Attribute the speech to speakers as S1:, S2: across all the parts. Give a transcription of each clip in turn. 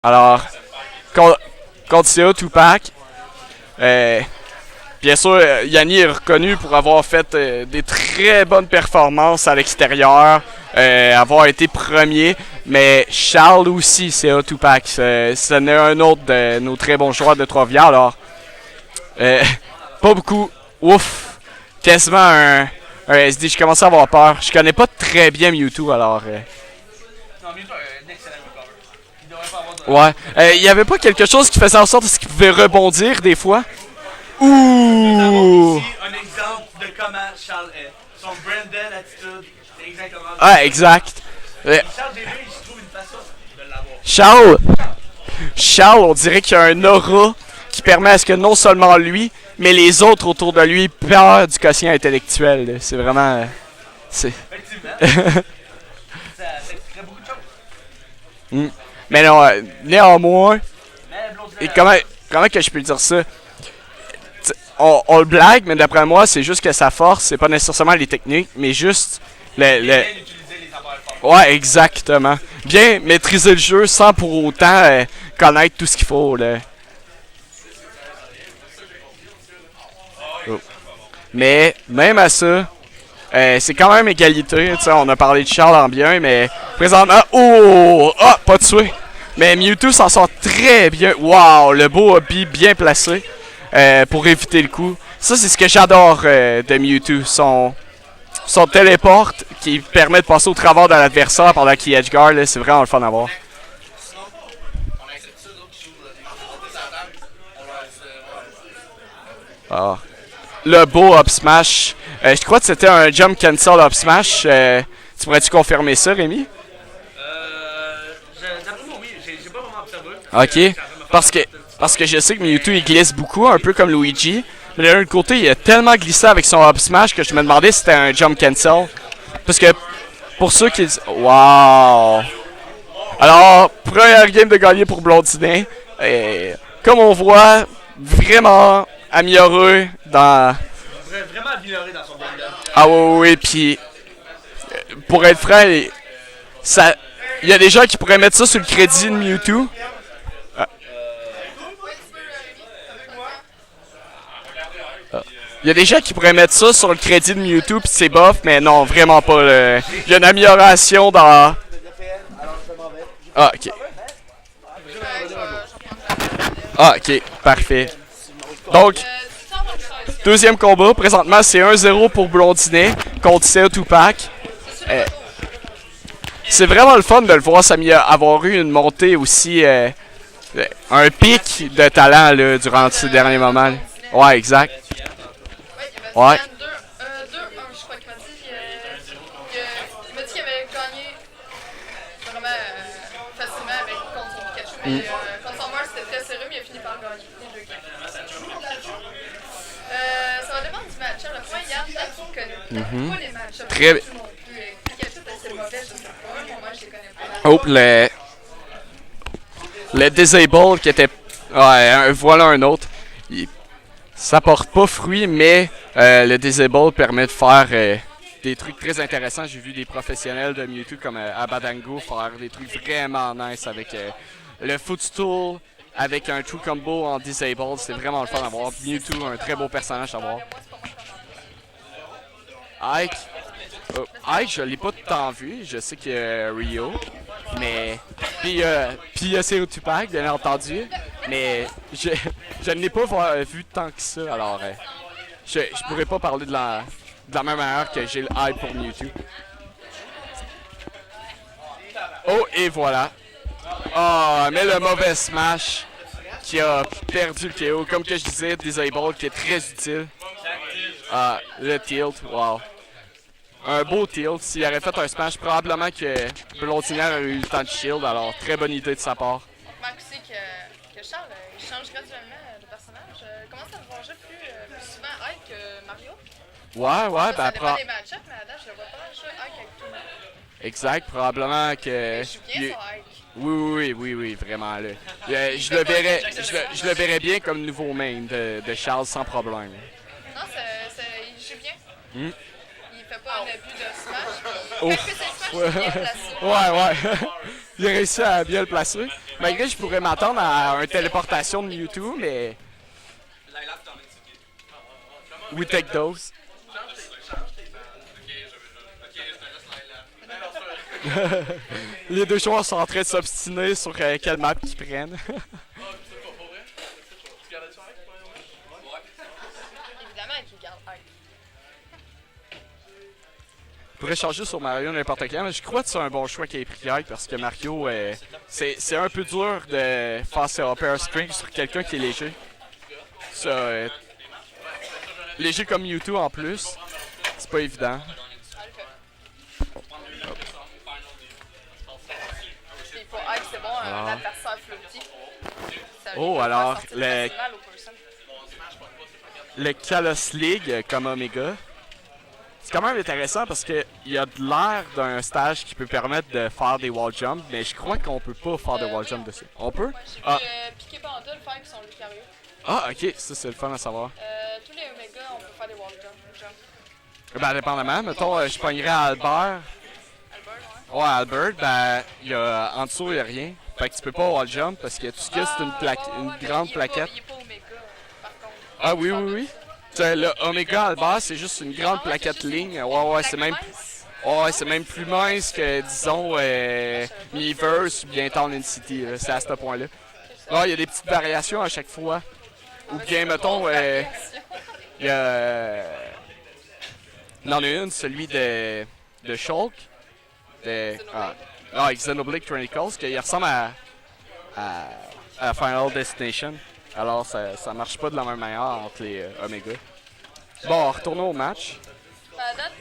S1: Alors, contre CO Tupac, bien sûr, Yanni est reconnu pour avoir fait des très bonnes performances à l'extérieur, avoir été premier, mais Charles aussi, CO Tupac, ce n'est un autre de nos très bons joueurs de Trois-Rivières. Alors, pas beaucoup, ouf, quasiment un SD, je commençais à avoir peur. Je connais pas très bien Mewtwo, alors...
S2: Non, Mewtwo a un excellent recover. Il devrait pas avoir de...
S1: Ouais. Il y avait pas quelque chose qui faisait en sorte qu'il pouvait rebondir des fois?
S2: Nous avons
S1: Ouh!
S2: ici un exemple de comment Charles est. Son Brandon attitude, c'est exactement ça.
S1: Ah, exact.
S2: Charles Gévin, il se trouve une façon de l'avoir.
S1: Charles, on dirait qu'il y a un aura qui permet à ce que non seulement lui, mais les autres autour de lui perdent du quotient intellectuel. Là. C'est vraiment... c'est...
S2: Effectivement. Ça expliquerait beaucoup de choses.
S1: Mais non, néanmoins,
S2: Mais Blondinette,
S1: et comment que je peux dire ça? On le blague, mais d'après moi, c'est juste que sa force, c'est pas nécessairement les techniques, mais juste
S2: bien utiliser les appareils forts.
S1: Ouais, exactement. Bien maîtriser le jeu sans pour autant connaître tout ce qu'il faut. Là. Oh. Mais même à ça, c'est quand même égalité. On a parlé de Charles en bien, mais présentement, pas tué. Mais Mewtwo s'en sort très bien. Wow, le beau hobby bien placé pour éviter le coup. Ça, c'est ce que j'adore de Mewtwo. Son téléporte qui permet de passer au travers de l'adversaire pendant qu'il edgeguard, c'est vraiment le fun à voir. Ah. Le beau up smash. Je crois que c'était un jump cancel up smash. Tu pourrais-tu confirmer ça, Rémi?
S2: D'après moi, oui, j'ai pas vraiment observé.
S1: Ok. Parce que je sais que Mewtwo il glisse beaucoup, un peu comme Luigi. Mais d'un autre côté, il a tellement glissé avec son up smash que je me demandais si c'était un jump cancel. Parce que pour ceux qui disent. Wow! Alors, première game de gagner pour Blondinet. Et, comme on voit, vraiment amélioré dans.
S2: Vraiment amélioré dans son Brandon.
S1: Ah oui, puis pour être franc, ça, il y a des gens qui pourraient mettre ça sur le crédit de Mewtwo. Il y a des gens qui pourraient mettre ça sur le crédit de Mewtwo pis c'est bof, mais non, vraiment pas. Il y a une amélioration dans... Ah, ok. Ah, ok, parfait. Donc, deuxième combat, présentement c'est 1-0 pour Blondinet contre CO Tupac. C'est vraiment le fun de le voir avoir eu une montée aussi, un pic de talent là, durant ces derniers moments. Ouais, exact. Ouais.
S3: 2-1, je crois qu'il m'a dit. Il m'a dit qu'il avait gagné vraiment facilement contre son Pikachu. Mais contre son Mars, c'était très sérieux, mais il a fini par gagner les deux games. Ça va dépendre du match-up. Le point, Yann, tu connais pas les match-ups.
S1: Très bien.
S3: Pikachu est assez mauvais, je sais pas. Moi, je les connais pas.
S1: Oh, le Disable qui était... Ouais, voilà un autre. Ça porte pas fruit, mais le Disable permet de faire des trucs très intéressants. J'ai vu des professionnels de Mewtwo comme Abadango faire des trucs vraiment nice avec le footstool, avec un true combo en Disable. C'est vraiment le fun à voir. Mewtwo, un très beau personnage à voir. Ike, je l'ai pas tant vu. Je sais qu'il y a Rio, mais... Puis il y a CO Tupac, bien entendu. Mais je ne l'ai pas vu tant que ça, alors je pourrais pas parler de la même manière que j'ai le hype pour Mewtwo. Oh, et voilà. Ah, mais le mauvais smash qui a perdu le KO. Comme que je disais, Disable qui est très utile. Ah, le tilt, wow. Un beau tilt. S'il aurait fait un smash, probablement que Blondinet aurait eu le temps de shield, alors très bonne idée de sa part.
S3: Je remarque aussi que Charles, il change graduellement de personnage. Commence à le voir jouer plus souvent Ike que Mario.
S1: Ouais,
S3: Ça dépend des match-ups, mais à date, je le vois pas mal jouer Ike avec tout le monde.
S1: exact, probablement que...
S3: Je suis bien sur Ike.
S1: Oui, vraiment là. Je le verrais bien comme nouveau main de Charles sans problème.
S3: Non, il joue bien.
S1: Hmm.
S3: Il fait pas un abus de smash.
S1: Ouf.
S3: Quand il fait ses smash, il est bien placé.
S1: Ouais. Il a réussi à bien le placer. Malgré que je pourrais m'attendre à une téléportation de Mewtwo, mais we take those. Les deux joueurs sont en train de s'obstiner sur quelle map qu'ils prennent.
S3: Évidemment qu'il garde Ike.
S1: Je pourrais changer sur Mario n'importe quand, mais je crois que c'est un bon choix qu'il ait pris Ike parce que Mario, c'est un peu dur de faire ses upper string sur quelqu'un qui est léger. Ça, léger comme Mewtwo en plus, c'est pas évident.
S3: Puis pour Ike, c'est bon, un adversaire flotti.
S1: Oh, alors, le Kalos League comme Omega. C'est quand même intéressant parce qu'il y a de l'air d'un stage qui peut permettre de faire des wall jumps, mais je crois qu'on peut pas faire de wall jump dessus. On peut?
S3: J'ai vu Piqué Panda le faire qui sont Lucario.
S1: Ah, ok, ça c'est le fun à savoir.
S3: Tous les Omega, on peut faire des wall jump.
S1: Ben, dépendamment, mettons, je pognerais à Albert.
S3: Albert, ouais.
S1: Ouais, Albert, ben, en dessous, il n'y a rien. Fait que tu peux pas wall jump parce que tout ce qu'il y a, c'est une grande plaquette.
S3: Il est pas Omega, par contre.
S1: Ah oui, oui, oui. Le Omega Albert, c'est juste une grande plaquette ligne. Ouais, c'est même plus mince que, disons, Miiverse ou bien Town and City. C'est à ce point-là. Ah, il y a des petites variations à chaque fois. Ou bien, mettons, il y a... il y en a une, celui de Shulk. Avec Xenoblade Chronicles, qu'il ressemble à Final Destination. Alors, ça marche pas de la même manière entre les Omega. Bon, retournons au match.
S3: À date,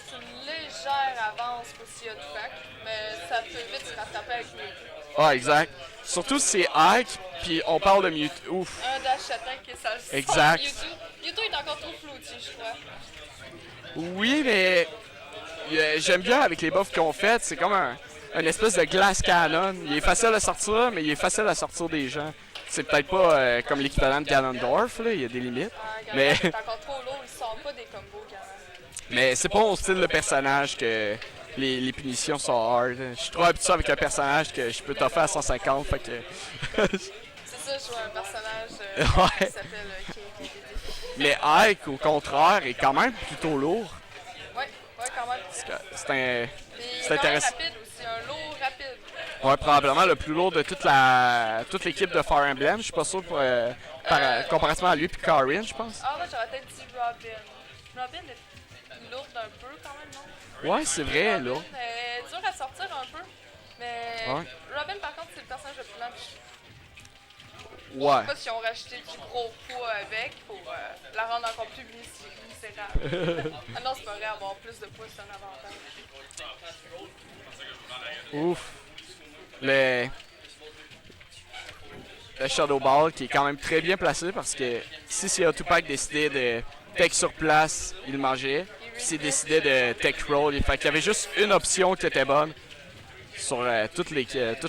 S3: c'est une légère avance pour Sia Tupac, mais ça peut vite se rattraper avec Mewtwo.
S1: Ah, exact. Surtout si c'est Ike, puis on parle de Mewtwo. Ouf.
S3: Un dash attack et ça le sort.
S1: Exact.
S3: Mewtwo est encore trop flotti, je crois.
S1: Oui, mais j'aime bien avec les buffs qu'on fait, c'est comme un espèce de glass cannon. Il est facile à sortir, mais il est facile à sortir des gens. C'est peut-être pas comme l'équivalent de Ganondorf, là, il y a des limites. Mais
S3: c'est encore trop lourd, ils sortent pas des combos quand même.
S1: Mais c'est pas mon style de personnage que les punitions sont hard. Je suis trop habitué avec un personnage que je peux t'offrir à 150, fait que...
S3: C'est ça, je joue un personnage
S1: Ouais.
S3: qui s'appelle KDD.
S1: Mais Ike, au contraire, est quand même plutôt lourd.
S3: Ouais, quand même.
S1: C'est intéressant.
S3: Rapide aussi, un lourd rapide.
S1: Ouais, probablement le plus lourd de toute l'équipe de Fire Emblem. Je suis pas sûr comparativement à lui puis Karin, je pense.
S3: Ah ouais, j'aurais peut-être dit Robin. Robin est lourde un peu quand même, non?
S1: Ouais, c'est vrai,
S3: Robin
S1: lourd.
S3: est dur à sortir un peu. Mais
S1: Ouais.
S3: Robin, par contre, c'est le personnage le plus lent. Je
S1: Ouais.
S3: sais pas si on rajouté du gros poids avec pour la rendre encore plus misérable. Ah non, c'est pas vrai, avoir plus de poids, c'est un avantage.
S1: Ouf. Le Shadow Ball qui est quand même très bien placé parce que si c'est Tupac décidait de tech sur place, il le mangeait. S'il décidait de tech roll, il y avait juste une option qui était bonne sur toute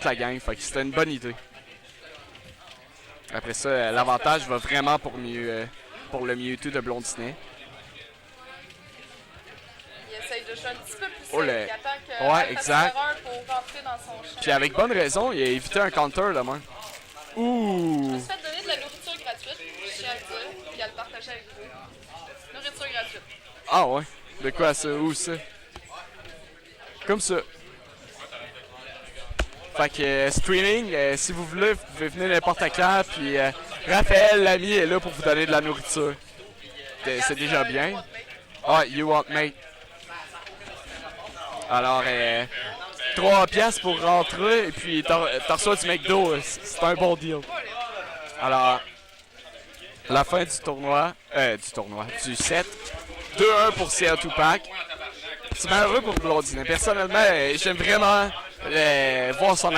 S1: la gang. Fait que c'était une bonne idée. Après ça, l'avantage va vraiment pour le Mewtwo de Blondinet.
S3: Il essaye de jouer un petit peu plus
S1: Oh,
S3: safe. Il attend que
S1: ouais, exact.
S3: erreur pour rentrer dans son champ.
S1: Puis avec bonne raison, il a évité un counter là même.
S3: Je
S1: Ouh!
S3: me suis fait donner de la nourriture gratuite, je tiens à le dire, puis à le partager avec vous. Nourriture gratuite.
S1: Ah ouais? De quoi ça? Où ça? Comme ça. Fait que streaming, si vous voulez, vous pouvez venir n'importe quand. Puis Raphaël, l'ami, est là pour vous donner de la nourriture. C'est déjà bien. Ah, you want mate. Alors, 3 piastres pour rentrer et puis t'en reçois du McDo. C'est un bon deal. Alors, la fin du tournoi, du set. 2-1 pour CA Tupac. C'est malheureux pour Blondinet. Personnellement, j'aime vraiment voir son